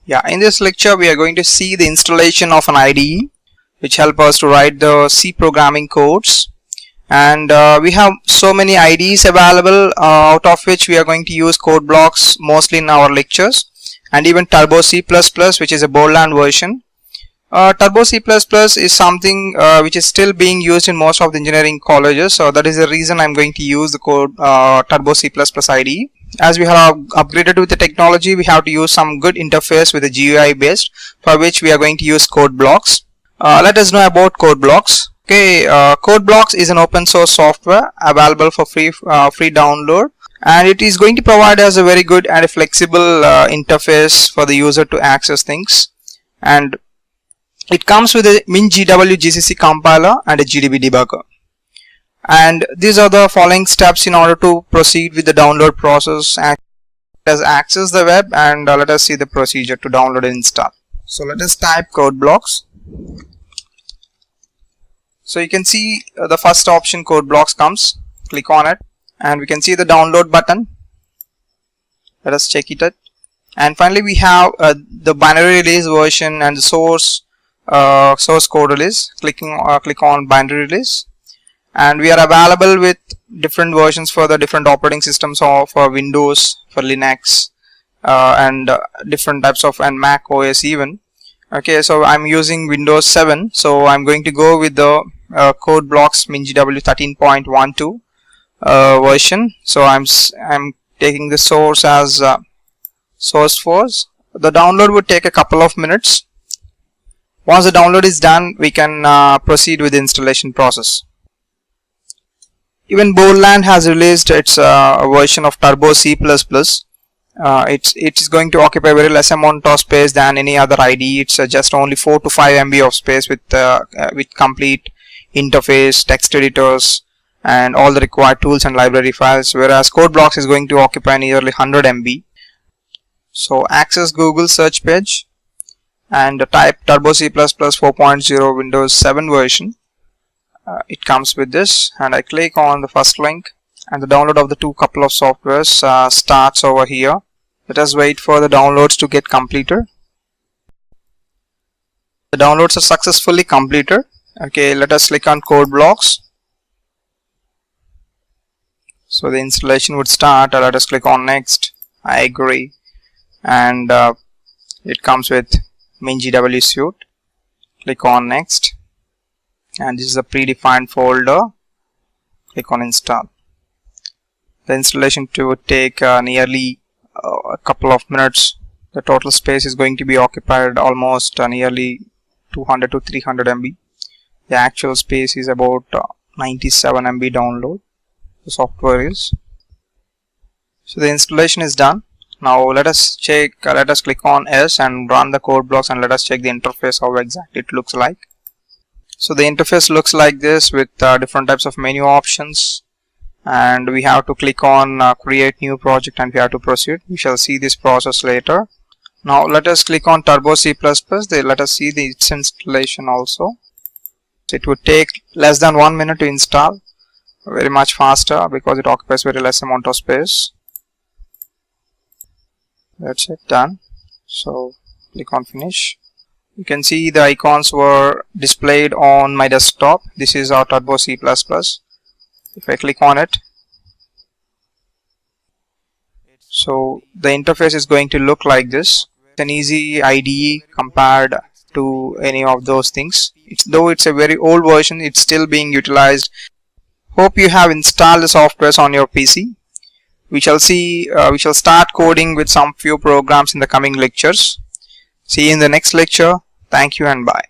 Yeah, in this lecture we are going to see the installation of an IDE which help us to write the C programming codes, and we have so many IDEs available, out of which we are going to use code blocks mostly in our lectures, and even Turbo C++, which is a Borland version. Turbo C++ is something which is still being used in most of the engineering colleges, so that is the reason I'm going to use the code Turbo C++ IDE. As we have upgraded with the technology, we have to use some good interface with the GUI based, for which we are going to use code blocks. Let us know about code blocks. Okay, code blocks is an open source software available for free download, and it is going to provide us a very good and a flexible interface for the user to access things. And it comes with a MinGW GCC compiler and a GDB debugger. And these are the following steps in order to proceed with the download process. And let us access the web, and let us see the procedure to download and install. So let us type code blocks. So you can see the first option, code blocks, comes. Click on it and we can see the download button. Let us check it out. And finally we have the binary release version and the source code release. Click on binary release. And we are available with different versions for the different operating systems, for Windows, for Linux, and different types of, and Mac OS even. Okay, so I'm using Windows 7, so I'm going to go with the code blocks MinGW 13.12 version. So I'm taking the source as source force. The download would take a couple of minutes. Once the download is done, we can proceed with the installation process. Even Borland has released its version of Turbo C++. It is going to occupy very less amount of space than any other IDE. It's just only 4 to 5 MB of space with complete interface, text editors, and all the required tools and library files. Whereas code blocks is going to occupy nearly 100 MB. So access Google search page and type Turbo C++ 4.0 Windows 7 version. It comes with this, and I click on the first link, and the download of the couple of softwares starts over here. Let us wait for the downloads to get completed. The downloads are successfully completed. Okay, let us click on code blocks. So the installation would start. Let us click on next. I agree, and it comes with MinGW suite. Click on next. And this is a predefined folder. Click on install. The installation would take nearly a couple of minutes. The total space is going to be occupied almost nearly 200 to 300 MB. The actual space is about 97 MB download. The software is. So the installation is done. Now let us check. Let us click on S and run the code blocks, and let us check the interface, how exactly it looks like. So the interface looks like this, with different types of menu options, and we have to click on create new project, and we have to proceed. We shall see this process later. Now let us click on Turbo C++. Let us see its installation also. It would take less than 1 minute to install, very much faster because it occupies very less amount of space. That's it, done. So click on finish. You can see the icons were displayed on my desktop. This is our Turbo C++. If I click on it, so the interface is going to look like this. It's an easy IDE compared to any of those things. Though it's a very old version, it's still being utilized. Hope you have installed the softwares on your PC. We shall start coding with some few programs in the coming lectures. See you in the next lecture. Thank you and bye.